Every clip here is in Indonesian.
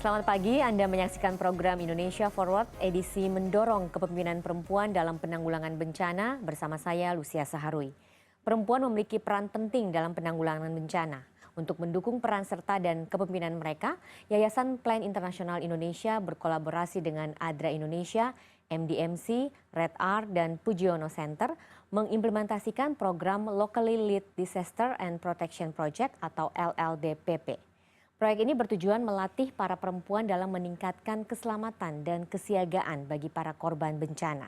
Selamat pagi, Anda menyaksikan program Indonesia Forward edisi mendorong kepemimpinan perempuan dalam penanggulangan bencana bersama saya Lucia Saharwi. Perempuan memiliki peran penting dalam penanggulangan bencana. Untuk mendukung peran serta dan kepemimpinan mereka, Yayasan Plan Internasional Indonesia berkolaborasi dengan ADRA Indonesia, MDMC, Red R, dan Pujiono Center mengimplementasikan program Locally Lead Disaster and Protection Project atau LLDPP. Proyek ini bertujuan melatih para perempuan dalam meningkatkan keselamatan dan kesiagaan bagi para korban bencana.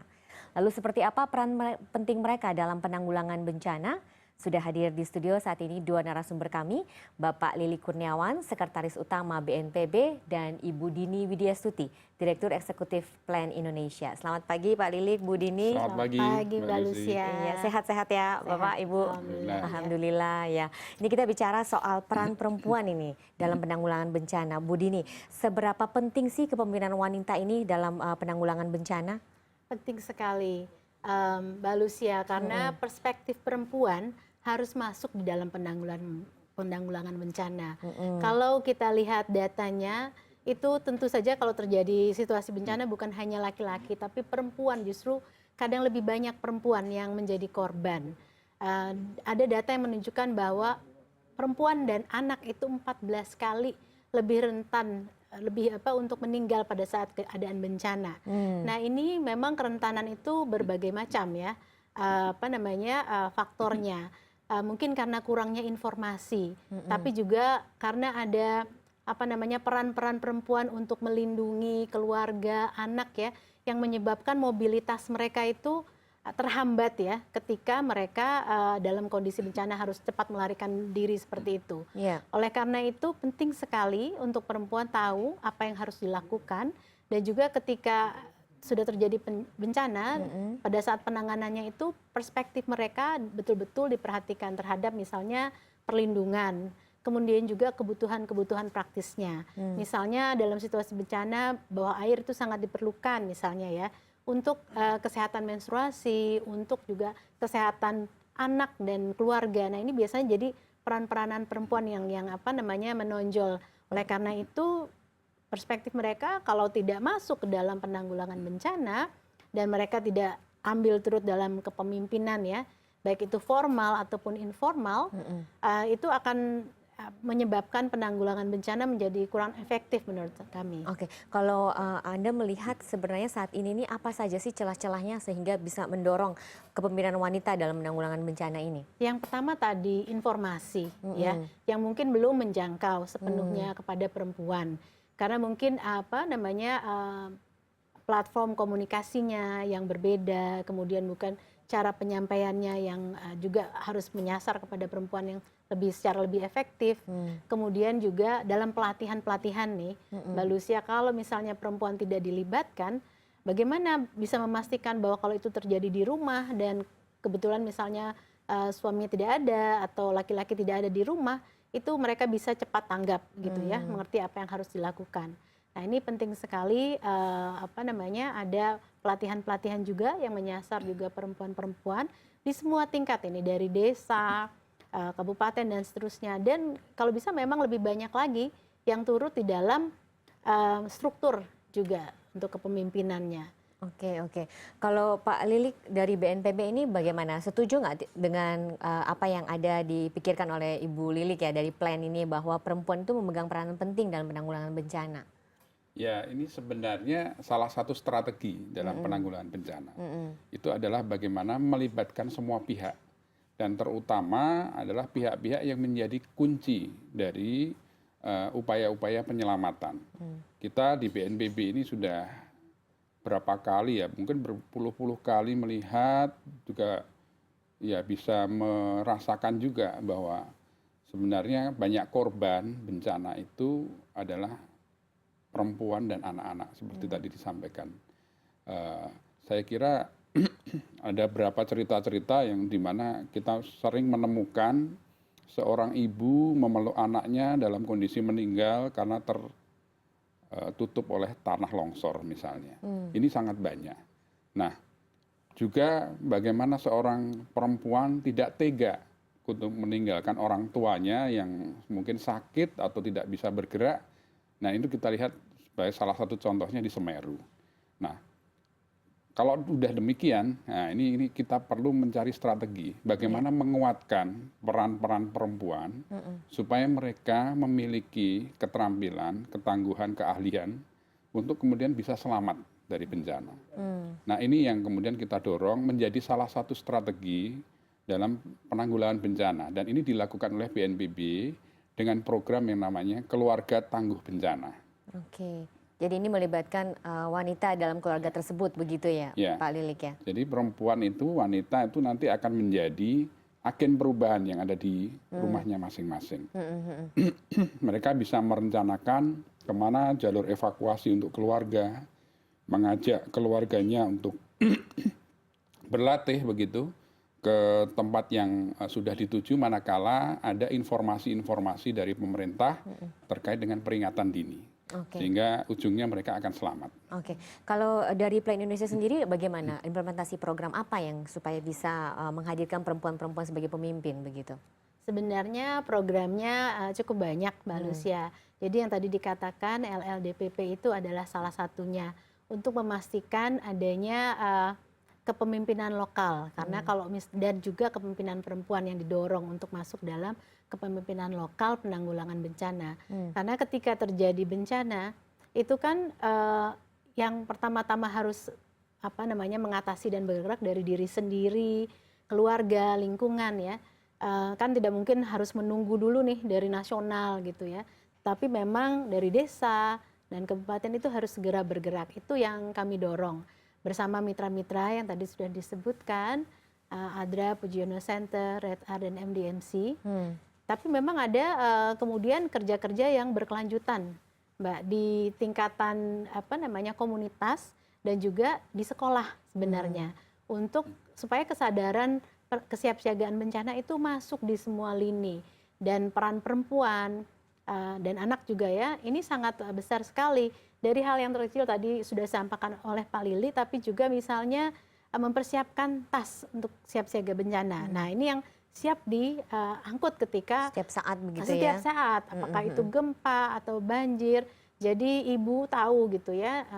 Lalu seperti apa peran penting mereka dalam penanggulangan bencana? Sudah hadir di studio saat ini dua narasumber kami, Bapak Lili Kurniawan, Sekretaris Utama BNPB, dan Ibu Dini Widyastuti, Direktur Eksekutif Plan Indonesia. Selamat pagi Pak Lili, Bu Dini. Selamat pagi Mbak Lucia. Ya, sehat-sehat ya Bapak, Ibu. Alhamdulillah ya. Ini kita bicara soal peran perempuan ini dalam penanggulangan bencana. Bu Dini, seberapa penting sih kepemimpinan wanita ini dalam penanggulangan bencana? Penting sekali Mbak Lucia, karena perspektif perempuan harus masuk di dalam penanggulangan bencana. Kalau kita lihat datanya, itu tentu saja kalau terjadi situasi bencana bukan hanya laki-laki, tapi perempuan justru kadang lebih banyak perempuan yang menjadi korban. Ada data yang menunjukkan bahwa perempuan dan anak itu 14 kali lebih rentan untuk meninggal pada saat keadaan bencana. Nah, ini memang kerentanan itu berbagai macam ya, faktornya. Mungkin karena kurangnya informasi, tapi juga karena ada peran-peran perempuan untuk melindungi keluarga, anak ya, yang menyebabkan mobilitas mereka itu terhambat ya ketika mereka dalam kondisi bencana harus cepat melarikan diri seperti itu. Oleh karena itu penting sekali untuk perempuan tahu apa yang harus dilakukan, dan juga ketika sudah terjadi bencana, pada saat penanganannya itu perspektif mereka betul-betul diperhatikan terhadap misalnya perlindungan, kemudian juga kebutuhan-kebutuhan praktisnya. Misalnya dalam situasi bencana bahwa air itu sangat diperlukan misalnya ya, untuk kesehatan menstruasi, untuk juga kesehatan anak dan keluarga. Nah, ini biasanya jadi peran-peranan perempuan yang menonjol. Oleh karena itu perspektif mereka kalau tidak masuk ke dalam penanggulangan bencana dan mereka tidak ambil turut dalam kepemimpinan ya, baik itu formal ataupun informal, itu akan menyebabkan penanggulangan bencana menjadi kurang efektif menurut kami. Oke, kalau Anda melihat sebenarnya saat ini nih apa saja sih celah-celahnya sehingga bisa mendorong kepemimpinan wanita dalam penanggulangan bencana ini? Yang pertama tadi informasi ya, yang mungkin belum menjangkau sepenuhnya kepada perempuan. Karena mungkin platform komunikasinya yang berbeda, kemudian bukan cara penyampaiannya yang juga harus menyasar kepada perempuan yang secara lebih efektif. Kemudian juga dalam pelatihan-pelatihan nih, Mbak Lucia, kalau misalnya perempuan tidak dilibatkan, bagaimana bisa memastikan bahwa kalau itu terjadi di rumah dan kebetulan misalnya suaminya tidak ada atau laki-laki tidak ada di rumah, itu mereka bisa cepat tanggap gitu ya, mengerti apa yang harus dilakukan. Nah, ini penting sekali ada pelatihan-pelatihan juga yang menyasar juga perempuan-perempuan di semua tingkat ini, dari desa, kabupaten dan seterusnya. Dan kalau bisa memang lebih banyak lagi yang turut di dalam struktur juga untuk kepemimpinannya. Oke. Kalau Pak Lilik dari BNPB ini bagaimana? Setuju nggak dengan apa yang ada dipikirkan oleh Ibu Lilik ya dari plan ini bahwa perempuan itu memegang peranan penting dalam penanggulangan bencana? Ya, ini sebenarnya salah satu strategi dalam penanggulangan bencana. Itu adalah bagaimana melibatkan semua pihak. Dan terutama adalah pihak-pihak yang menjadi kunci dari upaya-upaya penyelamatan. Kita di BNPB ini sudah berapa kali ya, mungkin berpuluh-puluh kali melihat juga ya bisa merasakan juga bahwa sebenarnya banyak korban bencana itu adalah perempuan dan anak-anak seperti tadi disampaikan. Saya kira ada beberapa cerita-cerita yang dimana kita sering menemukan seorang ibu memeluk anaknya dalam kondisi meninggal karena tutup oleh tanah longsor misalnya. Ini sangat banyak. Nah, juga bagaimana seorang perempuan tidak tega untuk meninggalkan orang tuanya yang mungkin sakit atau tidak bisa bergerak. Nah, itu kita lihat sebagai salah satu contohnya di Semeru. Nah, kalau sudah demikian, nah ini kita perlu mencari strategi bagaimana menguatkan peran-peran perempuan supaya mereka memiliki keterampilan, ketangguhan, keahlian untuk kemudian bisa selamat dari bencana. Nah, ini yang kemudian kita dorong menjadi salah satu strategi dalam penanggulangan bencana, dan ini dilakukan oleh BNPB dengan program yang namanya Keluarga Tangguh Bencana. Oke. Jadi ini melibatkan wanita dalam keluarga tersebut, begitu ya, Pak Lilik ya? Jadi perempuan itu, wanita itu nanti akan menjadi agen perubahan yang ada di rumahnya masing-masing. Mereka bisa merencanakan kemana jalur evakuasi untuk keluarga, mengajak keluarganya untuk berlatih begitu ke tempat yang sudah dituju manakala ada informasi-informasi dari pemerintah terkait dengan peringatan dini. Sehingga ujungnya mereka akan selamat. Oke, kalau dari Plan Indonesia sendiri bagaimana implementasi program apa yang supaya bisa menghadirkan perempuan-perempuan sebagai pemimpin begitu? Sebenarnya programnya cukup banyak, Mbak Lucia. Jadi yang tadi dikatakan LLDPP itu adalah salah satunya untuk memastikan adanya kepemimpinan lokal, karena kalau dan juga kepemimpinan perempuan yang didorong untuk masuk dalam kepemimpinan lokal penanggulangan bencana. Karena ketika terjadi bencana itu kan yang pertama-tama harus mengatasi dan bergerak dari diri sendiri, keluarga, lingkungan ya. Kan tidak mungkin harus menunggu dulu nih dari nasional gitu ya. Tapi memang dari desa dan kabupaten itu harus segera bergerak. Itu yang kami dorong bersama mitra-mitra yang tadi sudah disebutkan, ADRA, Pujiono Center, Red Art, dan MDMC. Tapi memang ada kemudian kerja-kerja yang berkelanjutan, Mbak, di tingkatan komunitas dan juga di sekolah sebenarnya, untuk supaya kesadaran kesiapsiagaan bencana itu masuk di semua lini, dan peran perempuan dan anak juga ya, ini sangat besar sekali. Dari hal yang terkecil tadi sudah disampaikan oleh Pak Lili, tapi juga misalnya mempersiapkan tas untuk siap siaga bencana. Nah, ini yang siap diangkut ketika setiap saat begitu setiap saat, apakah itu gempa atau banjir. Jadi ibu tahu gitu ya,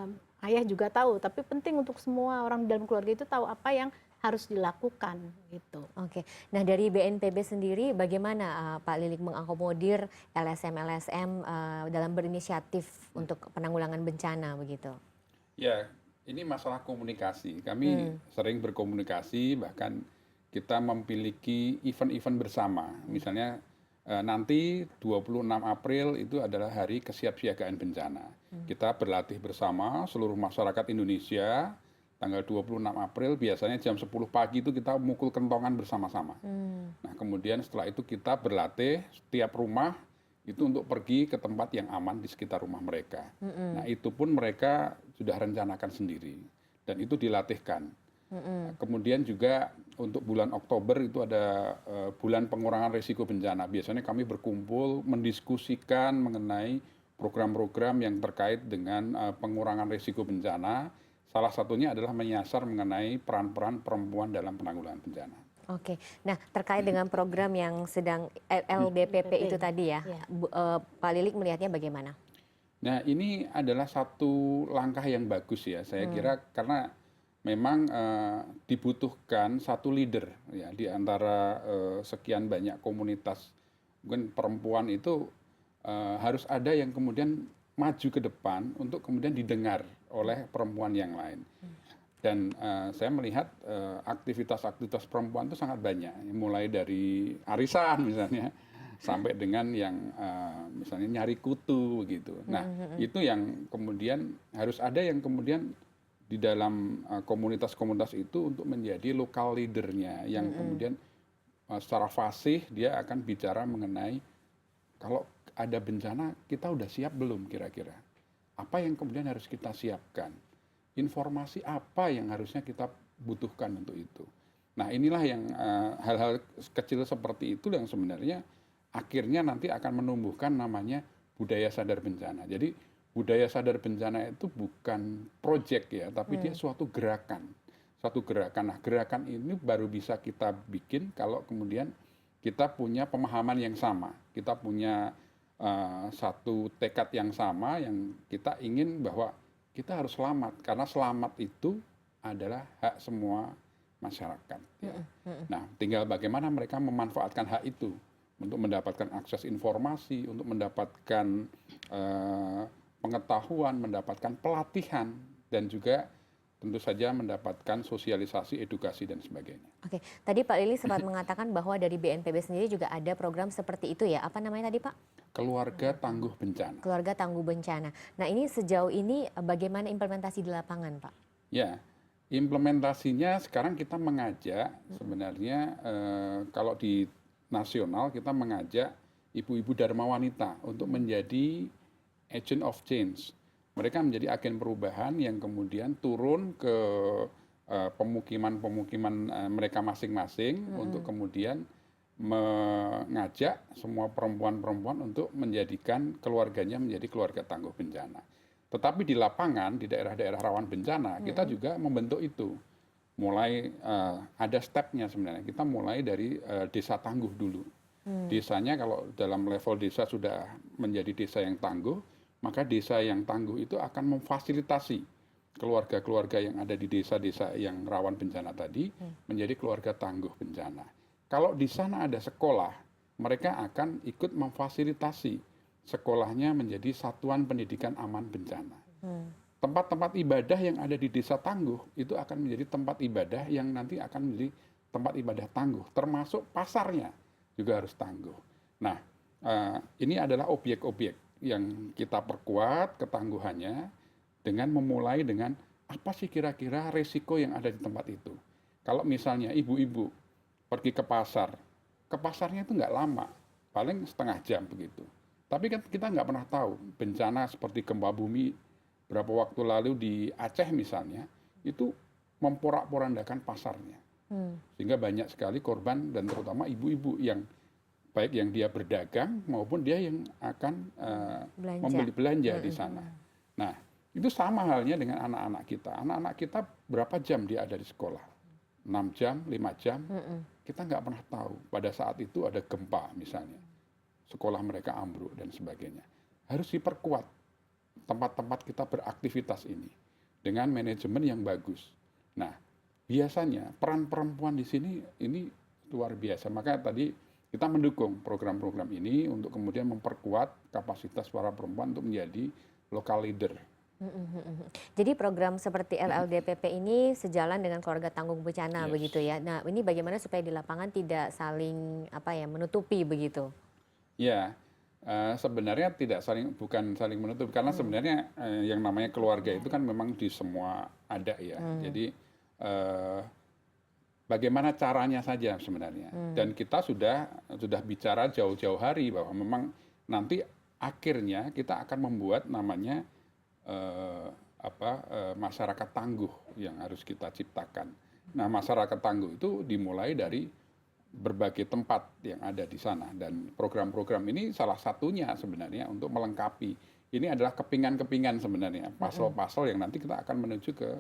ayah juga tahu, tapi penting untuk semua orang dalam keluarga itu tahu apa yang harus dilakukan gitu. Oke, nah dari BNPB sendiri bagaimana Pak Lilik mengakomodir LSM-LSM dalam berinisiatif untuk penanggulangan bencana begitu? Ya, ini masalah komunikasi. Kami sering berkomunikasi, bahkan kita memiliki event-event bersama. Misalnya nanti 26 April itu adalah hari kesiapsiagaan bencana. Kita berlatih bersama seluruh masyarakat Indonesia. Tanggal 26 April biasanya jam 10 pagi itu kita mukul kentongan bersama-sama. Nah, kemudian setelah itu kita berlatih setiap rumah itu untuk pergi ke tempat yang aman di sekitar rumah mereka. Nah, itu pun mereka sudah rencanakan sendiri dan itu dilatihkan. Kemudian juga untuk bulan Oktober itu ada bulan pengurangan risiko bencana. Biasanya kami berkumpul mendiskusikan mengenai program-program yang terkait dengan pengurangan risiko bencana. Salah satunya adalah menyasar mengenai peran-peran perempuan dalam penanggulangan bencana. Oke, nah terkait dengan program yang sedang LLDPP itu tadi ya, Pak Lilik melihatnya bagaimana? Nah, ini adalah satu langkah yang bagus ya, saya kira, karena memang dibutuhkan satu leader ya di antara sekian banyak komunitas. Mungkin perempuan itu harus ada yang kemudian maju ke depan untuk kemudian didengar oleh perempuan yang lain. Dan saya melihat aktivitas-aktivitas perempuan itu sangat banyak, mulai dari arisan misalnya, sampai dengan yang misalnya nyari kutu gitu. Nah, itu yang kemudian harus ada yang kemudian di dalam komunitas-komunitas itu untuk menjadi lokal leadernya, yang kemudian secara fasih dia akan bicara mengenai kalau ada bencana kita udah siap belum kira-kira? Apa yang kemudian harus kita siapkan? Informasi apa yang harusnya kita butuhkan untuk itu? Nah, inilah yang hal-hal kecil seperti itu yang sebenarnya akhirnya nanti akan menumbuhkan namanya budaya sadar bencana. Jadi budaya sadar bencana itu bukan proyek ya, tapi dia suatu gerakan. Suatu gerakan. Nah, gerakan ini baru bisa kita bikin kalau kemudian kita punya pemahaman yang sama. Kita punya satu tekad yang sama yang kita ingin bahwa kita harus selamat. Karena selamat itu adalah hak semua masyarakat. Ya. Nah, tinggal bagaimana mereka memanfaatkan hak itu untuk mendapatkan akses informasi, untuk mendapatkan pengetahuan, mendapatkan pelatihan, dan juga tentu saja mendapatkan sosialisasi, edukasi, dan sebagainya. Oke, tadi Pak Lili sempat mengatakan bahwa dari BNPB sendiri juga ada program seperti itu ya. Apa namanya tadi Pak? Keluarga Tangguh Bencana. Keluarga Tangguh Bencana. Nah ini sejauh ini bagaimana implementasi di lapangan Pak? Ya, implementasinya sekarang kita mengajak sebenarnya kalau di nasional kita mengajak ibu-ibu Dharma Wanita untuk menjadi agent of change. Mereka menjadi agen perubahan yang kemudian turun ke pemukiman-pemukiman mereka masing-masing untuk kemudian mengajak semua perempuan-perempuan untuk menjadikan keluarganya menjadi keluarga tangguh bencana. Tetapi di lapangan, di daerah-daerah rawan bencana, kita juga membentuk itu. Mulai ada stepnya sebenarnya. Kita mulai dari desa tangguh dulu. Desanya kalau dalam level desa sudah menjadi desa yang tangguh, maka desa yang tangguh itu akan memfasilitasi keluarga-keluarga yang ada di desa-desa yang rawan bencana tadi menjadi keluarga tangguh bencana. Kalau di sana ada sekolah, mereka akan ikut memfasilitasi sekolahnya menjadi satuan pendidikan aman bencana. Tempat-tempat ibadah yang ada di desa tangguh itu akan menjadi tempat ibadah yang nanti akan menjadi tempat ibadah tangguh, termasuk pasarnya juga harus tangguh. Nah, ini adalah objek-objek yang kita perkuat ketangguhannya dengan memulai dengan apa sih kira-kira resiko yang ada di tempat itu. Kalau misalnya ibu-ibu pergi ke pasarnya itu nggak lama, paling setengah jam begitu. Tapi kan kita nggak pernah tahu bencana seperti gempa bumi berapa waktu lalu di Aceh misalnya, itu memporak-porandakan pasarnya. Sehingga banyak sekali korban dan terutama ibu-ibu yang baik yang dia berdagang maupun dia yang akan membeli belanja di sana. Nah, itu sama halnya dengan anak-anak kita. Anak-anak kita berapa jam dia ada di sekolah? 6 jam, 5 jam. Kita nggak pernah tahu pada saat itu ada gempa misalnya. Sekolah mereka ambruk dan sebagainya. Harus diperkuat tempat-tempat kita beraktivitas ini dengan manajemen yang bagus. Nah, biasanya peran perempuan di sini ini luar biasa. Maka tadi kita mendukung program-program ini untuk kemudian memperkuat kapasitas para perempuan untuk menjadi local leader. Jadi program seperti LLDPP ini sejalan dengan keluarga tangguh bencana begitu ya. Nah, ini bagaimana supaya di lapangan tidak saling menutupi begitu? Ya, sebenarnya bukan saling menutup karena sebenarnya yang namanya keluarga itu kan memang di semua ada ya. Jadi bagaimana caranya saja sebenarnya. Dan kita sudah bicara jauh-jauh hari bahwa memang nanti akhirnya kita akan membuat namanya masyarakat tangguh yang harus kita ciptakan. Nah, masyarakat tangguh itu dimulai dari berbagai tempat yang ada di sana dan program-program ini salah satunya sebenarnya untuk melengkapi. Ini adalah kepingan-kepingan sebenarnya, pasal-pasal yang nanti kita akan menuju ke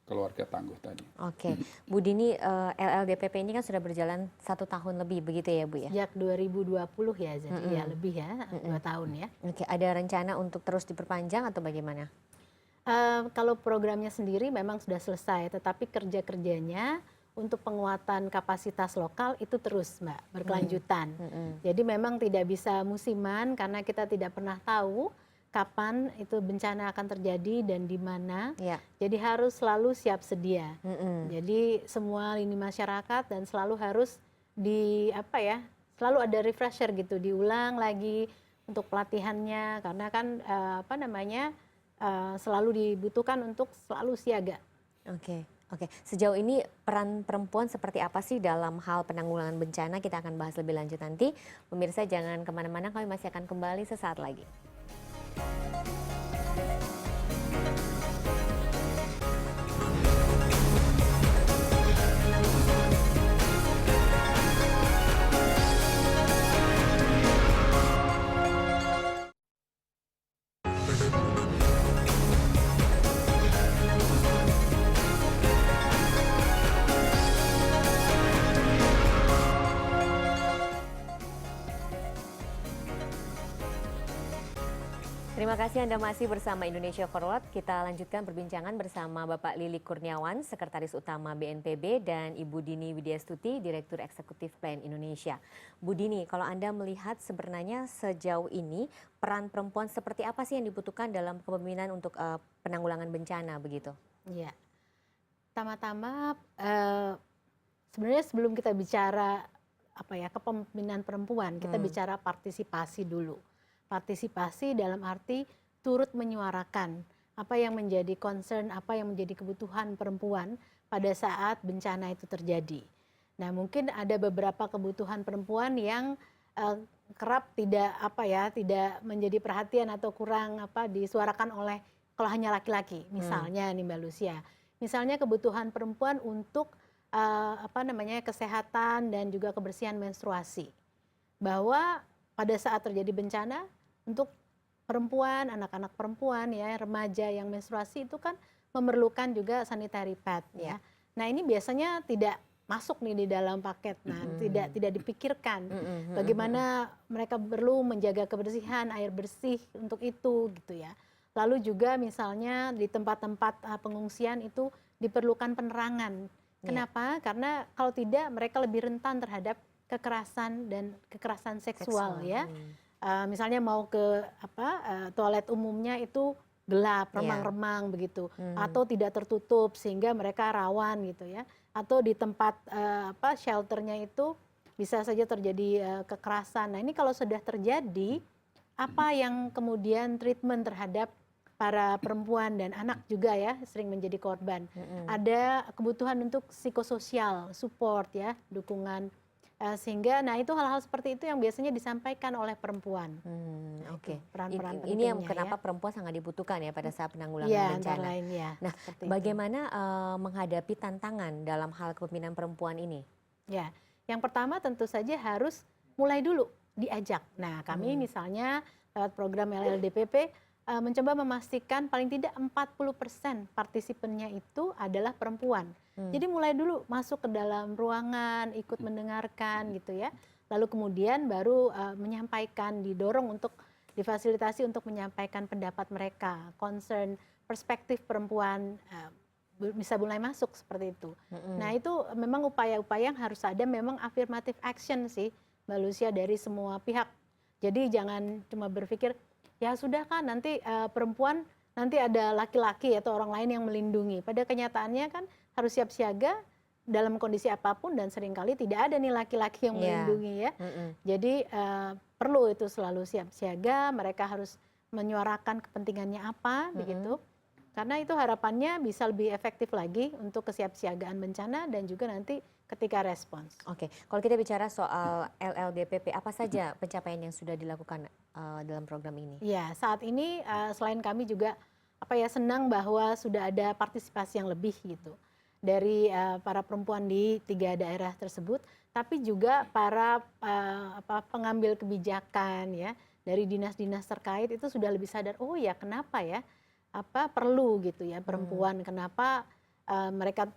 keluarga tangguh tadi. Oke, Bu Dini, LLDPP ini kan sudah berjalan 1 tahun lebih begitu ya Bu ya? Sejak 2020 ya, jadi ya lebih ya, 2 tahun ya. Oke, ada rencana untuk terus diperpanjang atau bagaimana? Kalau programnya sendiri memang sudah selesai, tetapi kerja-kerjanya untuk penguatan kapasitas lokal itu terus Mbak, berkelanjutan. Jadi memang tidak bisa musiman karena kita tidak pernah tahu kapan itu bencana akan terjadi dan di mana. Ya. Jadi harus selalu siap sedia. Jadi semua lini masyarakat dan selalu harus selalu ada refresher gitu, diulang lagi untuk pelatihannya karena kan selalu dibutuhkan untuk selalu siaga. Oke. Sejauh ini peran perempuan seperti apa sih dalam hal penanggulangan bencana? Kita akan bahas lebih lanjut nanti. Pemirsa jangan kemana-mana, kami masih akan kembali sesaat lagi. Terima kasih Anda masih bersama Indonesia Forward. Kita lanjutkan perbincangan bersama Bapak Lili Kurniawan, Sekretaris Utama BNPB, dan Ibu Dini Widyastuti, Direktur Eksekutif Plan Indonesia. Bu Dini, kalau Anda melihat sebenarnya sejauh ini peran perempuan seperti apa sih yang dibutuhkan dalam kepemimpinan untuk penanggulangan bencana begitu? Iya. Pertama-tama sebenarnya sebelum kita bicara kepemimpinan perempuan, kita bicara partisipasi dulu. Partisipasi dalam arti turut menyuarakan apa yang menjadi concern, apa yang menjadi kebutuhan perempuan pada saat bencana itu terjadi. Nah, mungkin ada beberapa kebutuhan perempuan yang kerap tidak menjadi perhatian atau kurang disuarakan oleh kalau hanya laki-laki. Misalnya nih Mbak Lucia, misalnya kebutuhan perempuan untuk kesehatan dan juga kebersihan menstruasi. Bahwa pada saat terjadi bencana, untuk perempuan, anak-anak perempuan ya, remaja yang menstruasi itu kan memerlukan juga sanitary pad ya. Nah, ini biasanya tidak masuk nih di dalam paket. Nah, tidak dipikirkan bagaimana mereka perlu menjaga kebersihan, air bersih untuk itu gitu ya. Lalu juga misalnya di tempat-tempat pengungsian itu diperlukan penerangan. Kenapa? Karena kalau tidak mereka lebih rentan terhadap kekerasan dan kekerasan seksual ya. Misalnya mau ke toilet umumnya itu gelap, remang-remang begitu, atau tidak tertutup sehingga mereka rawan gitu ya. Atau di tempat shelternya itu bisa saja terjadi kekerasan. Nah, ini kalau sudah terjadi, apa yang kemudian treatment terhadap para perempuan dan anak juga ya sering menjadi korban. Ada kebutuhan untuk psikososial, support ya, dukungan. Sehingga, nah itu hal-hal seperti itu yang biasanya disampaikan oleh perempuan. Oke. Peran-peran Ini yang pentingnya kenapa ya. perempuan sangat dibutuhkan ya pada saat penanggulangan Ya, bencana. antara lain ya. Nah, bagaimana menghadapi tantangan dalam hal kepemimpinan perempuan ini? Ya, yang pertama tentu saja harus mulai dulu diajak. Nah, kami misalnya lewat program LLDPP mencoba memastikan paling tidak 40% partisipannya itu adalah perempuan. Jadi mulai dulu masuk ke dalam ruangan, ikut mendengarkan gitu ya. Lalu kemudian baru menyampaikan, didorong untuk difasilitasi untuk menyampaikan pendapat mereka, concern, perspektif perempuan bisa mulai masuk seperti itu. Nah, itu memang upaya-upaya yang harus ada, memang affirmative action sih Mbak Lucia dari semua pihak. Jadi jangan cuma berpikir ya sudah kan nanti perempuan nanti ada laki-laki atau orang lain yang melindungi. Pada kenyataannya kan harus siap siaga dalam kondisi apapun dan seringkali tidak ada nih laki-laki yang melindungi ya. Jadi perlu itu selalu siap siaga, mereka harus menyuarakan kepentingannya apa begitu. Karena itu harapannya bisa lebih efektif lagi untuk kesiapsiagaan bencana dan juga nanti ketika respons. Oke, kalau kita bicara soal LLDPP, apa saja pencapaian yang sudah dilakukan dalam program ini? Ya, saat ini selain kami juga senang bahwa sudah ada partisipasi yang lebih gitu dari para perempuan di 3 daerah tersebut, tapi juga para pengambil kebijakan ya dari dinas-dinas terkait itu sudah lebih sadar, oh ya kenapa ya perlu gitu ya perempuan, kenapa mereka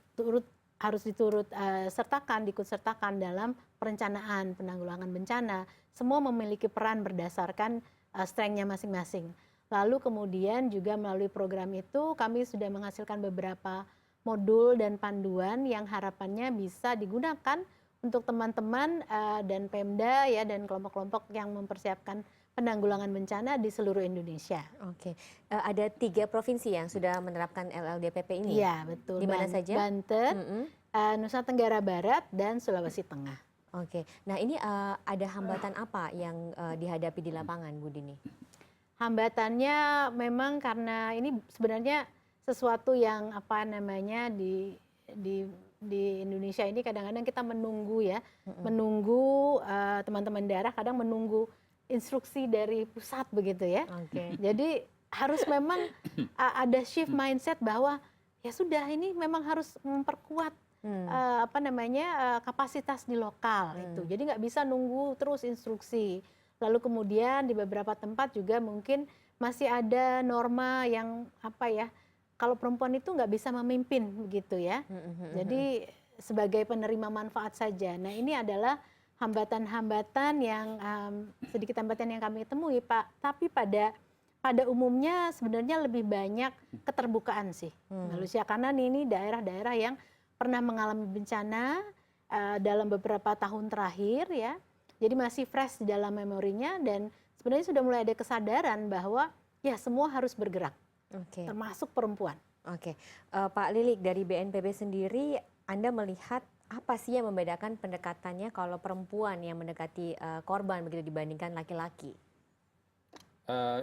harus diturut sertakan, diikut sertakan dalam perencanaan penanggulangan bencana. Semua memiliki peran berdasarkan strength-nya masing-masing. Lalu kemudian juga melalui program itu kami sudah menghasilkan beberapa modul dan panduan yang harapannya bisa digunakan untuk teman-teman dan Pemda ya dan kelompok-kelompok yang mempersiapkan penanggulangan bencana di seluruh Indonesia. Oke, ada 3 provinsi yang sudah menerapkan LLDPP ini? Iya, betul. Di mana saja? Banten, Nusa Tenggara Barat, dan Sulawesi Tengah. Oke, nah ini ada hambatan apa yang dihadapi di lapangan, Bu Dini? Hambatannya memang karena ini sebenarnya sesuatu yang di Indonesia ini kadang-kadang kita menunggu ya, menunggu teman-teman daerah kadang menunggu instruksi dari pusat begitu ya. Jadi harus memang ada shift mindset bahwa ya sudah ini memang harus memperkuat kapasitas di lokal itu. Jadi nggak bisa nunggu terus instruksi. Lalu kemudian di beberapa tempat juga mungkin masih ada norma yang kalau perempuan itu nggak bisa memimpin begitu ya. Jadi sebagai penerima manfaat saja. Nah, ini adalah hambatan-hambatan yang sedikit hambatan yang kami temui, Pak. Tapi pada pada umumnya sebenarnya lebih banyak keterbukaan sih, Mbak Lucia, karena ini daerah-daerah yang pernah mengalami bencana dalam beberapa tahun terakhir ya, jadi masih fresh di dalam memorinya dan sebenarnya sudah mulai ada kesadaran bahwa ya semua harus bergerak, termasuk perempuan. Oke, Pak Lilik dari BNPB sendiri, Anda melihat apa sih yang membedakan pendekatannya kalau perempuan yang mendekati korban begitu dibandingkan laki-laki?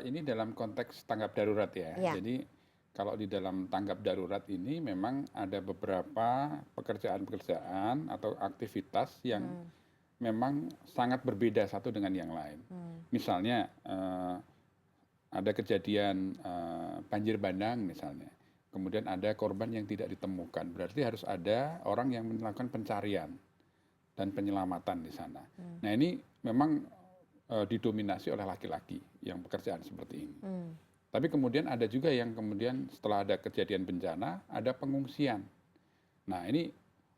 Ini dalam konteks tanggap darurat ya. Ya. Jadi kalau di dalam tanggap darurat ini memang ada beberapa pekerjaan-pekerjaan atau aktivitas yang memang sangat berbeda satu dengan yang lain. Misalnya ada kejadian banjir bandang misalnya, kemudian ada korban yang tidak ditemukan, berarti harus ada orang yang melakukan pencarian dan penyelamatan di sana. Nah ini memang didominasi oleh laki-laki yang pekerjaan seperti ini. Tapi kemudian ada juga yang kemudian setelah ada kejadian bencana, ada pengungsian. Nah ini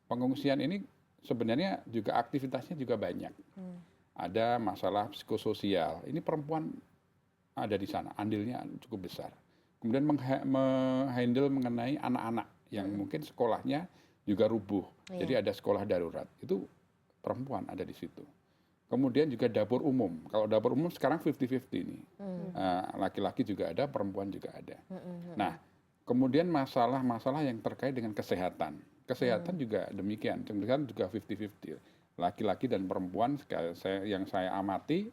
pengungsian ini sebenarnya juga aktivitasnya juga banyak. Ada masalah psikososial, ini perempuan ada di sana, andilnya cukup besar. Kemudian menghandle mengenai anak-anak yang mungkin sekolahnya juga rubuh. Jadi ada sekolah darurat, itu perempuan ada di situ. Kemudian juga dapur umum. Kalau dapur umum sekarang 50-50 nih. Laki-laki juga ada, perempuan juga ada. Nah, kemudian masalah-masalah yang terkait dengan kesehatan. Kesehatan juga demikian. Kemudian juga 50-50. Laki-laki dan perempuan yang saya amati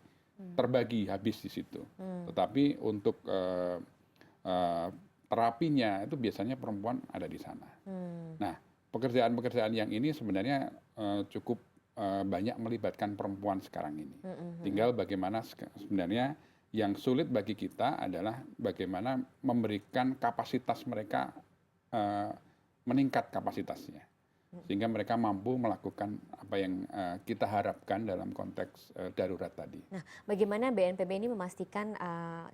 terbagi habis di situ. Tetapi untuk terapinya itu biasanya perempuan ada di sana. Nah, pekerjaan-pekerjaan yang ini sebenarnya cukup banyak melibatkan perempuan sekarang ini. Tinggal bagaimana sebenarnya yang sulit bagi kita adalah bagaimana memberikan kapasitas mereka meningkat kapasitasnya. Sehingga mereka mampu melakukan apa yang kita harapkan dalam konteks darurat tadi. Nah, bagaimana BNPB ini memastikan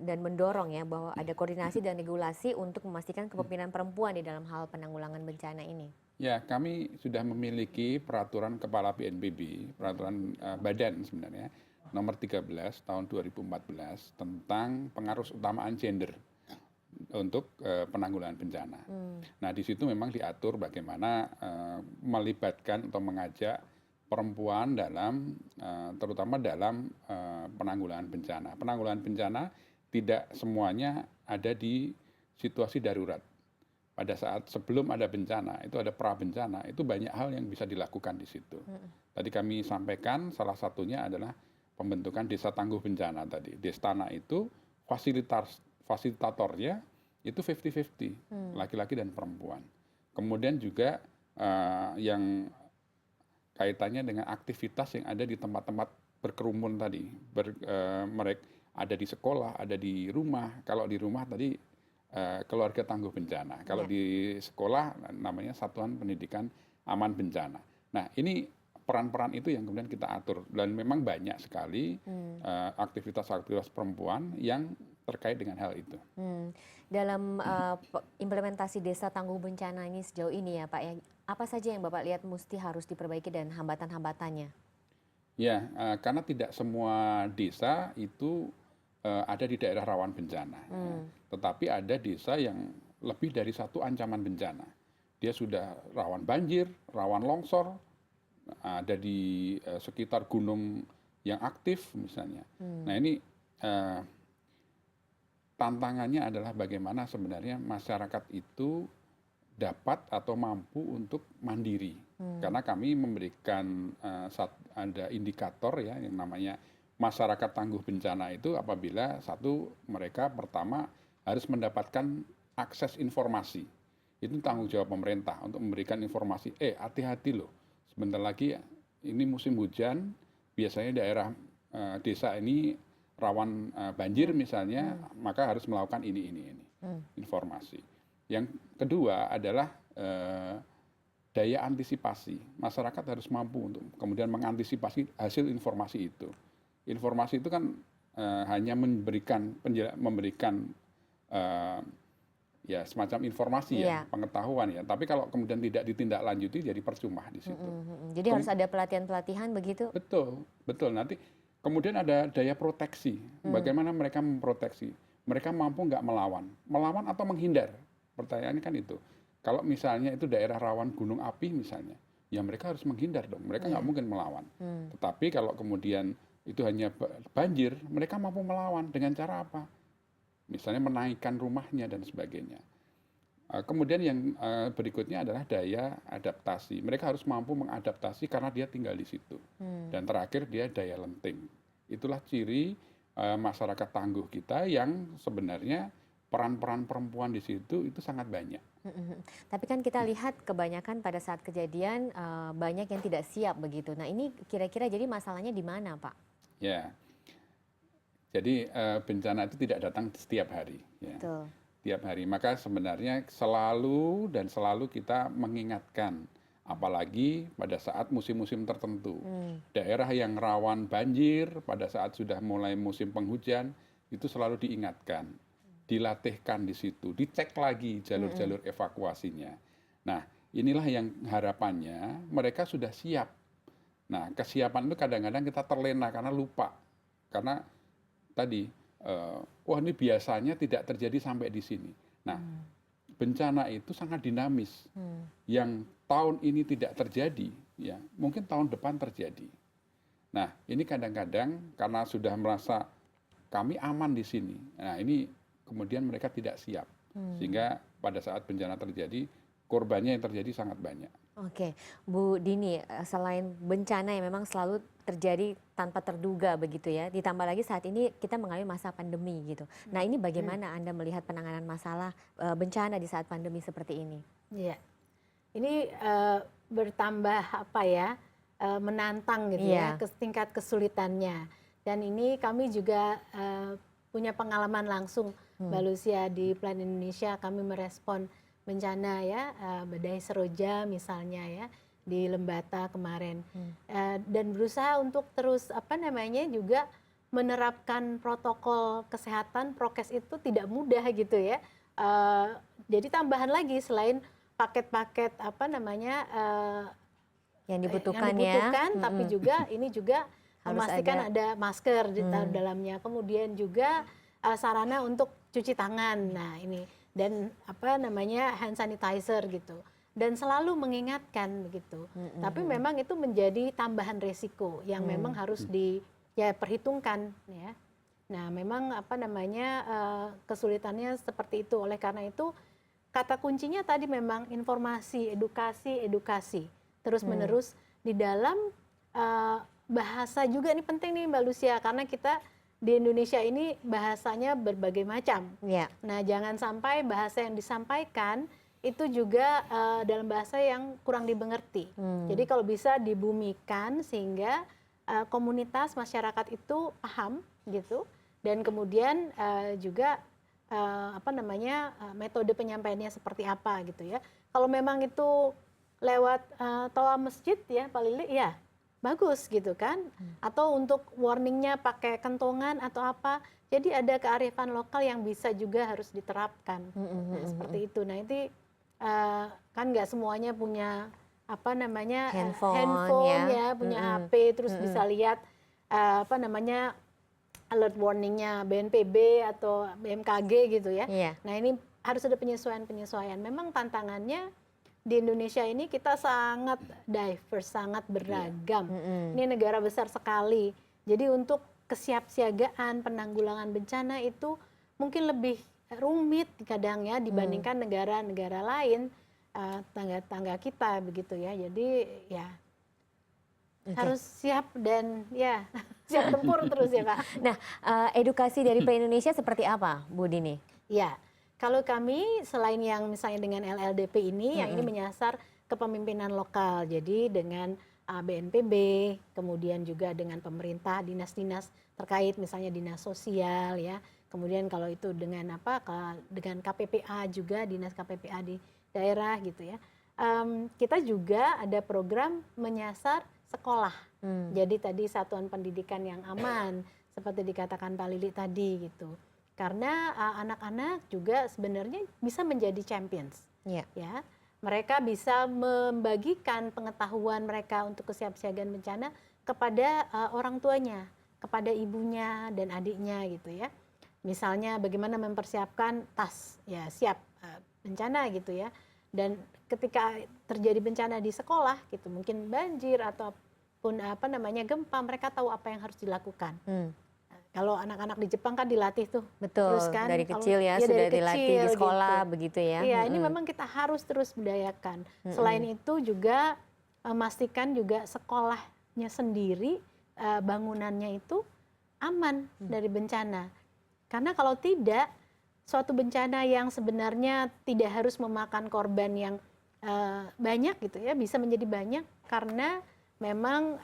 dan mendorong ya bahwa ada koordinasi dan regulasi untuk memastikan kepemimpinan perempuan di dalam hal penanggulangan bencana ini? Ya, kami sudah memiliki peraturan kepala BNPB, peraturan badan sebenarnya, nomor 13 tahun 2014 tentang pengaruh utamaan gender untuk penanggulangan bencana. Nah, di situ memang diatur bagaimana melibatkan atau mengajak perempuan dalam, terutama dalam penanggulangan bencana. Penanggulangan bencana tidak semuanya ada di situasi darurat. Pada saat sebelum ada bencana, itu ada pra-bencana, itu banyak hal yang bisa dilakukan di situ. Tadi kami sampaikan salah satunya adalah pembentukan desa tangguh bencana tadi. Destana itu fasilitatornya itu 50-50, laki-laki dan perempuan. Kemudian juga yang kaitannya dengan aktivitas yang ada di tempat-tempat berkerumun tadi. Mereka ada di sekolah, ada di rumah. Kalau di rumah tadi keluarga tangguh bencana. Kalau di sekolah namanya Satuan Pendidikan Aman Bencana. Nah, ini peran-peran itu yang kemudian kita atur dan memang banyak sekali aktivitas-aktivitas perempuan yang terkait dengan hal itu. Dalam implementasi desa tangguh bencana ini sejauh ini ya Pak, ya, apa saja yang Bapak lihat mesti harus diperbaiki dan hambatan-hambatannya? Ya, karena tidak semua desa itu ada di daerah rawan bencana. Ya. Tetapi ada desa yang lebih dari satu ancaman bencana. Dia sudah rawan banjir, rawan longsor, ada di sekitar gunung yang aktif misalnya. Nah ini tantangannya adalah bagaimana sebenarnya masyarakat itu dapat atau mampu untuk mandiri. Karena kami memberikan ada indikator ya yang namanya masyarakat tangguh bencana itu apabila satu mereka pertama harus mendapatkan akses informasi. Itu tanggung jawab pemerintah untuk memberikan informasi, hati-hati loh, sebentar lagi ini musim hujan, biasanya daerah desa ini rawan banjir misalnya, maka harus melakukan ini informasi. Yang kedua adalah daya antisipasi. Masyarakat harus mampu untuk kemudian mengantisipasi hasil informasi itu. Informasi itu kan hanya memberikan ya semacam informasi ya, pengetahuan ya. Tapi kalau kemudian tidak ditindaklanjuti jadi percuma di situ. Jadi harus ada pelatihan-pelatihan begitu? Betul, betul. Nanti kemudian ada daya proteksi. Bagaimana mereka memproteksi? mereka mampu nggak melawan atau menghindar. Pertanyaannya kan itu. Kalau misalnya itu daerah rawan gunung api misalnya, ya mereka harus menghindar dong. Mereka nggak mungkin melawan. Tetapi kalau kemudian itu hanya banjir, mereka mampu melawan dengan cara apa? Misalnya menaikkan rumahnya dan sebagainya. Kemudian yang berikutnya adalah daya adaptasi. Mereka harus mampu mengadaptasi karena dia tinggal di situ. Dan terakhir dia daya lenting. Itulah ciri masyarakat tangguh kita yang sebenarnya peran-peran perempuan di situ itu sangat banyak. Tapi kan kita lihat kebanyakan pada saat kejadian banyak yang tidak siap begitu. Nah ini kira-kira jadi masalahnya di mana Pak? Ya, jadi bencana itu tidak datang setiap hari. Ya. Betul. Setiap hari. Maka sebenarnya selalu kita mengingatkan. Apalagi pada saat musim-musim tertentu. Daerah yang rawan banjir pada saat sudah mulai musim penghujan itu selalu diingatkan. Dilatihkan di situ, dicek lagi jalur-jalur evakuasinya. Nah, inilah yang harapannya mereka sudah siap. Nah, kesiapan itu kadang-kadang kita terlena karena lupa. Karena tadi, wah ini biasanya tidak terjadi sampai di sini. Nah, bencana itu sangat dinamis. Yang tahun ini tidak terjadi, ya mungkin tahun depan terjadi. Nah, ini kadang-kadang karena sudah merasa kami aman di sini. Nah, ini kemudian mereka tidak siap. Sehingga pada saat bencana terjadi, korbannya yang terjadi sangat banyak. Oke, Bu Dini, selain bencana yang memang selalu terjadi tanpa terduga begitu ya, ditambah lagi saat ini kita mengalami masa pandemi gitu. Nah ini bagaimana Anda melihat penanganan masalah bencana di saat pandemi seperti ini? Iya, ini bertambah apa ya, menantang gitu ya, tingkat kesulitannya. Dan ini kami juga punya pengalaman langsung, Mbak Lucia, di Plan Indonesia kami merespon bencana ya, badai Seroja misalnya ya, di Lembata kemarin. Dan berusaha untuk terus apa namanya juga menerapkan protokol kesehatan, prokes itu tidak mudah gitu ya. Jadi tambahan lagi selain paket-paket apa namanya yang dibutuhkan tapi juga ini juga memastikan ada masker di dalamnya, kemudian juga sarana untuk cuci tangan. Nah ini dan apa namanya hand sanitizer gitu, dan selalu mengingatkan begitu. Tapi memang itu menjadi tambahan resiko yang memang harus diperhitungkan ya. Nah memang apa namanya kesulitannya seperti itu. Oleh karena itu kata kuncinya tadi memang informasi, edukasi terus menerus di dalam bahasa juga ini penting nih Mbak Lucia, karena kita di Indonesia ini bahasanya berbagai macam. Nah jangan sampai bahasa yang disampaikan itu juga dalam bahasa yang kurang dimengerti. Jadi kalau bisa dibumikan sehingga komunitas masyarakat itu paham gitu, dan kemudian juga apa namanya metode penyampaiannya seperti apa gitu ya. Kalau memang itu lewat toa masjid ya Pak Lili ya bagus gitu kan, atau untuk warningnya pakai kentongan atau apa, jadi ada kearifan lokal yang bisa juga harus diterapkan. Nah seperti itu. Nah itu kan nggak semuanya punya apa namanya handphone ya, punya HP terus bisa lihat apa namanya alert warningnya BNPB atau BMKG gitu ya. Nah ini harus ada penyesuaian-penyesuaian. Memang tantangannya di Indonesia ini kita sangat diverse, sangat beragam. Ini negara besar sekali. Jadi untuk kesiapsiagaan penanggulangan bencana itu mungkin lebih rumit kadang ya dibandingkan negara-negara lain, tangga-tangga kita begitu ya. Jadi ya harus siap dan ya siap tempur terus ya Kak. Nah edukasi dari Plan Indonesia seperti apa Bu Dini? Ya. Kalau kami selain yang misalnya dengan LLDP ini, yang ini menyasar kepemimpinan lokal, jadi dengan BNPB, kemudian juga dengan pemerintah, dinas-dinas terkait, misalnya dinas sosial ya, kemudian kalau itu dengan apa, dengan KPPA juga, dinas KPPA di daerah gitu ya. Kita juga ada program menyasar sekolah, jadi tadi satuan pendidikan yang aman, seperti dikatakan Pak Lili tadi gitu. Karena anak-anak juga sebenarnya bisa menjadi champions, ya. Mereka bisa membagikan pengetahuan mereka untuk kesiapsiagaan bencana kepada orang tuanya, kepada ibunya dan adiknya gitu ya. misalnya bagaimana mempersiapkan tas, ya siap bencana gitu ya. Dan ketika terjadi bencana di sekolah gitu, mungkin banjir ataupun gempa, mereka tahu apa yang harus dilakukan. Kalau anak-anak di Jepang kan dilatih tuh. Betul, Terus kan, dari kecil ya sudah dari dilatih di kecil sekolah gitu. begitu ya. Iya, ini memang kita harus terus budayakan. Selain itu juga memastikan juga sekolahnya sendiri, bangunannya itu aman dari bencana. Karena kalau tidak, suatu bencana yang sebenarnya tidak harus memakan korban yang banyak gitu ya, bisa menjadi banyak karena memang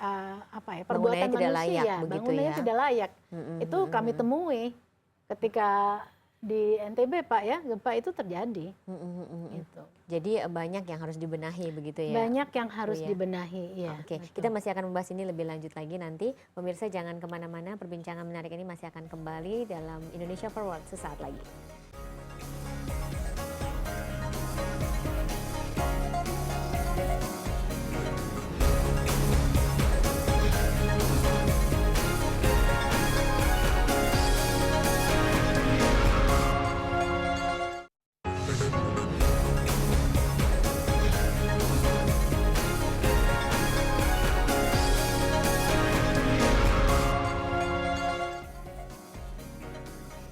perbuatan tidak manusia, layak, begitu bangunannya ya. tidak layak. Itu kami temui ketika di NTB Pak ya, gempa itu terjadi. Gitu. Jadi banyak yang harus dibenahi begitu ya. Banyak yang harus dibenahi, ya. Oke, kita masih akan membahas ini lebih lanjut lagi nanti. Pemirsa jangan kemana-mana, perbincangan menarik ini masih akan kembali dalam Indonesia Forward sesaat lagi.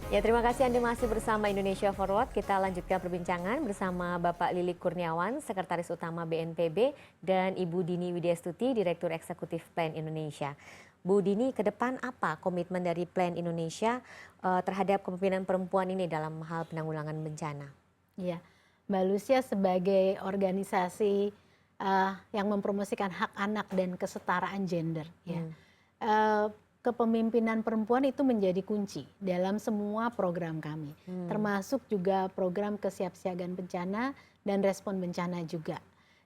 Ya, terima kasih Anda masih bersama Indonesia Forward. Kita lanjutkan perbincangan bersama Bapak Lili Kurniawan, Sekretaris Utama BNPB, dan Ibu Dini Widyastuti, Direktur Eksekutif Plan Indonesia. Bu Dini, ke depan apa komitmen dari Plan Indonesia terhadap kepemimpinan perempuan ini dalam hal penanggulangan bencana? Iya, Mbak Lucia sebagai organisasi yang mempromosikan hak anak dan kesetaraan gender, ya. Kepemimpinan perempuan itu menjadi kunci dalam semua program kami, termasuk juga program kesiapsiagaan bencana dan respon bencana juga.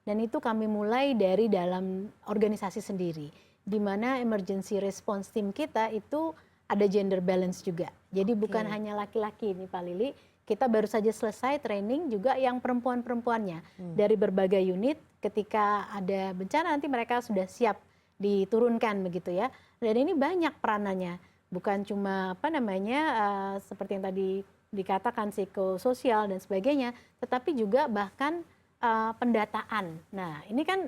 Dan itu kami mulai dari dalam organisasi sendiri, di mana emergency response team kita itu ada gender balance juga. Jadi bukan hanya laki-laki nih Pak Lili, kita baru saja selesai training juga yang perempuan-perempuannya dari berbagai unit. Ketika ada bencana nanti mereka sudah siap diturunkan begitu ya. Dan ini banyak peranannya, bukan cuma seperti yang tadi dikatakan psikososial dan sebagainya, tetapi juga bahkan pendataan. Nah, ini kan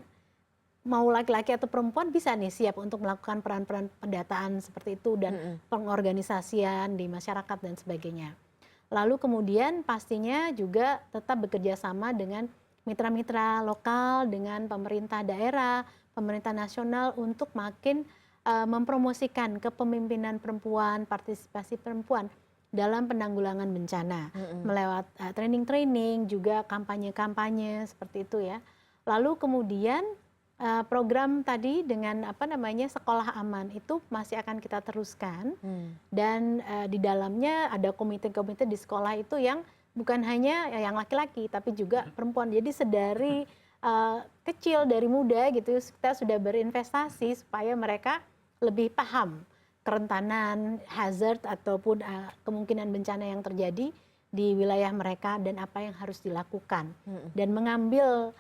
mau laki-laki atau perempuan bisa nih siap untuk melakukan peran-peran pendataan seperti itu dan pengorganisasian di masyarakat dan sebagainya. Lalu kemudian pastinya juga tetap bekerja sama dengan mitra-mitra lokal, dengan pemerintah daerah, pemerintah nasional untuk makin mempromosikan kepemimpinan perempuan, partisipasi perempuan dalam penanggulangan bencana, melewat training-training, juga kampanye-kampanye seperti itu ya. Lalu kemudian program tadi dengan sekolah aman itu masih akan kita teruskan dan di dalamnya ada komite-komite di sekolah itu yang bukan hanya yang laki-laki tapi juga perempuan. Jadi sedari kecil, dari muda gitu kita sudah berinvestasi supaya mereka lebih paham kerentanan, hazard ataupun kemungkinan bencana yang terjadi di wilayah mereka dan apa yang harus dilakukan dan mengambil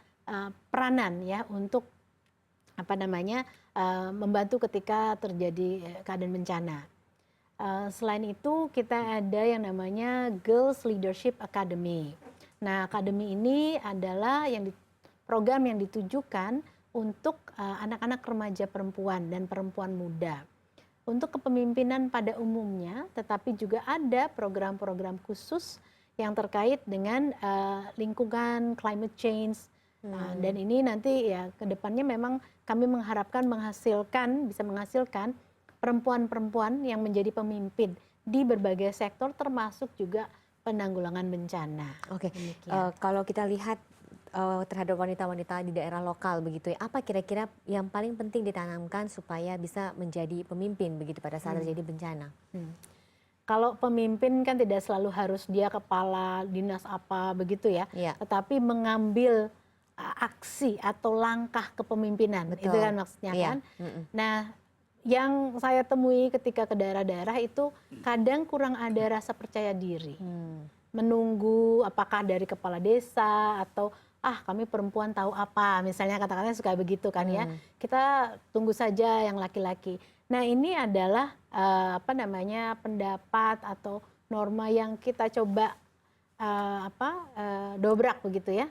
peranan ya untuk membantu ketika terjadi keadaan bencana. Selain itu kita ada yang namanya Girls Leadership Academy. Nah, akademi ini adalah program yang ditujukan untuk anak-anak remaja perempuan dan perempuan muda. Untuk kepemimpinan pada umumnya, tetapi juga ada program-program khusus yang terkait dengan lingkungan, climate change. Dan ini nanti ya ke depannya memang kami mengharapkan bisa menghasilkan perempuan-perempuan yang menjadi pemimpin di berbagai sektor termasuk juga penanggulangan bencana. Oke, kalau kita lihat terhadap wanita-wanita di daerah lokal begitu ya, apa kira-kira yang paling penting ditanamkan supaya bisa menjadi pemimpin begitu pada saat terjadi bencana? Kalau pemimpin kan tidak selalu harus dia kepala dinas apa begitu ya, tetapi mengambil aksi atau langkah kepemimpinan. Betul. Itu kan maksudnya kan. Nah, yang saya temui ketika ke daerah-daerah itu kadang kurang ada rasa percaya diri. Menunggu apakah dari kepala desa atau kami perempuan tahu apa, misalnya kata-katanya suka begitu kan ya. Kita tunggu saja yang laki-laki. Nah, ini adalah pendapat atau norma yang kita coba dobrak begitu ya,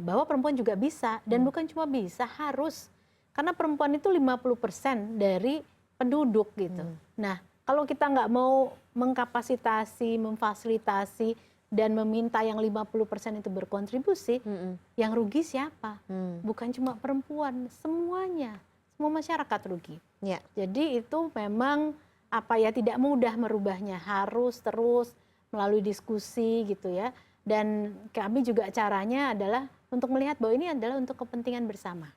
bahwa perempuan juga bisa, dan bukan cuma bisa, harus, karena perempuan itu 50% dari penduduk gitu. Nah, kalau kita nggak mau mengkapasitasi, memfasilitasi, dan meminta yang 50% itu berkontribusi, yang rugi siapa? Bukan cuma perempuan, semuanya, semua masyarakat rugi. Ya. Jadi itu memang tidak mudah merubahnya, harus terus melalui diskusi gitu ya. Dan kami juga caranya adalah untuk melihat bahwa ini adalah untuk kepentingan bersama.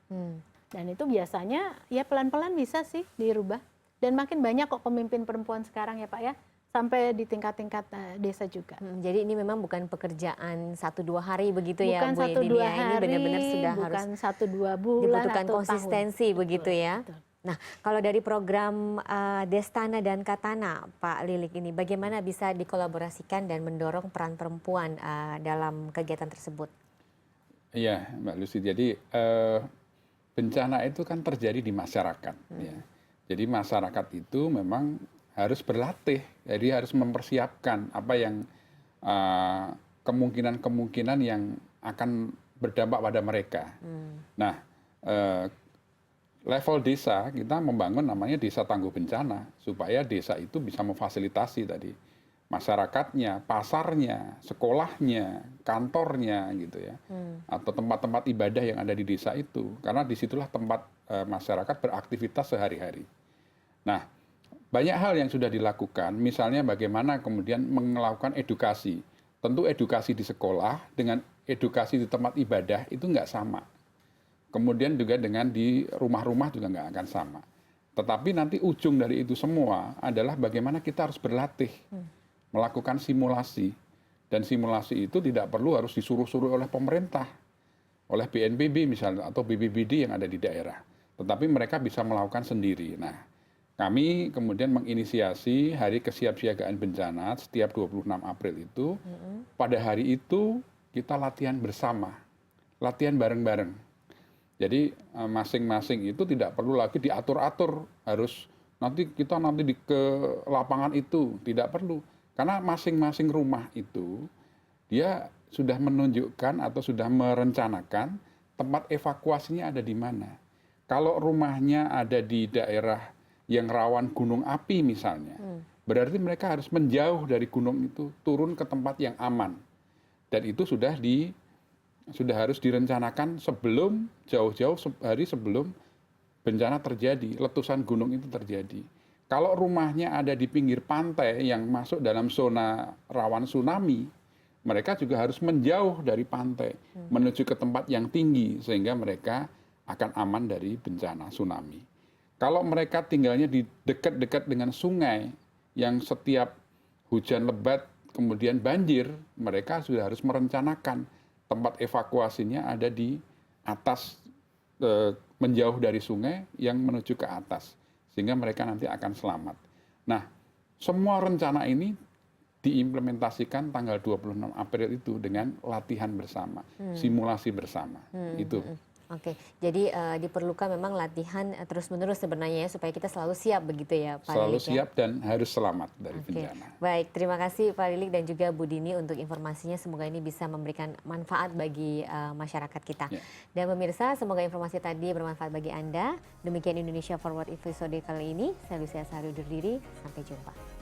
Dan itu biasanya ya pelan-pelan bisa sih dirubah. Dan makin banyak kok pemimpin perempuan sekarang ya Pak ya, sampai di tingkat-tingkat desa juga. Jadi ini memang bukan pekerjaan 1-2 hari begitu ya Bukan Bu 1-2 Dini ya, hari, ini benar-benar sudah harus bukan 1-2 bulan dibutuhkan atau konsistensi tahun. begitu Betul, ya. betul. Nah, kalau dari program Destana dan Katana, Pak Lilik ini, bagaimana bisa dikolaborasikan dan mendorong peran perempuan dalam kegiatan tersebut? Iya, Mbak Lucy. Jadi bencana itu kan terjadi di masyarakat. Ya. Jadi masyarakat itu memang harus berlatih, jadi harus mempersiapkan apa yang kemungkinan-kemungkinan yang akan berdampak pada mereka. Nah, level desa kita membangun namanya desa tangguh bencana supaya desa itu bisa memfasilitasi tadi masyarakatnya, pasarnya, sekolahnya, kantornya gitu ya, atau tempat-tempat ibadah yang ada di desa itu, karena disitulah tempat masyarakat beraktivitas sehari-hari. Nah, banyak hal yang sudah dilakukan, misalnya bagaimana kemudian melakukan edukasi. Tentu edukasi di sekolah dengan edukasi di tempat ibadah itu nggak sama. Kemudian juga dengan di rumah-rumah juga nggak akan sama. Tetapi nanti ujung dari itu semua adalah bagaimana kita harus berlatih, melakukan simulasi. Dan simulasi itu tidak perlu harus disuruh-suruh oleh pemerintah, oleh BNPB misalnya, atau BPBD yang ada di daerah. Tetapi mereka bisa melakukan sendiri. Nah, kami kemudian menginisiasi Hari Kesiapsiagaan Bencana setiap 26 April itu. Pada hari itu kita latihan bersama, latihan bareng-bareng. Jadi masing-masing itu tidak perlu lagi diatur-atur, harus nanti ke lapangan itu, tidak perlu. Karena masing-masing rumah itu dia sudah menunjukkan atau sudah merencanakan tempat evakuasinya ada di mana. Kalau rumahnya ada di daerah yang rawan gunung api misalnya, berarti mereka harus menjauh dari gunung itu, turun ke tempat yang aman. Dan itu sudah harus direncanakan sebelum, jauh-jauh hari sebelum bencana terjadi, letusan gunung itu terjadi. Kalau rumahnya ada di pinggir pantai yang masuk dalam zona rawan tsunami, mereka juga harus menjauh dari pantai, menuju ke tempat yang tinggi, sehingga mereka akan aman dari bencana tsunami. Kalau mereka tinggalnya di dekat-dekat dengan sungai, yang setiap hujan lebat kemudian banjir, mereka sudah harus merencanakan tempat evakuasinya ada di atas, menjauh dari sungai yang menuju ke atas. Sehingga mereka nanti akan selamat. Nah, semua rencana ini diimplementasikan tanggal 26 April itu dengan latihan bersama, simulasi bersama. Itu. Oke, jadi diperlukan memang latihan terus-menerus sebenarnya ya, supaya kita selalu siap begitu ya Pak Lilik. Selalu siap dan harus selamat dari bencana. Baik, terima kasih Pak Lilik dan juga Bu Dini untuk informasinya. Semoga ini bisa memberikan manfaat bagi masyarakat kita. Ya. Dan pemirsa, semoga informasi tadi bermanfaat bagi Anda. Demikian Indonesia Forward episode kali ini. Saya Lucia Sahari undur diri. Sampai jumpa.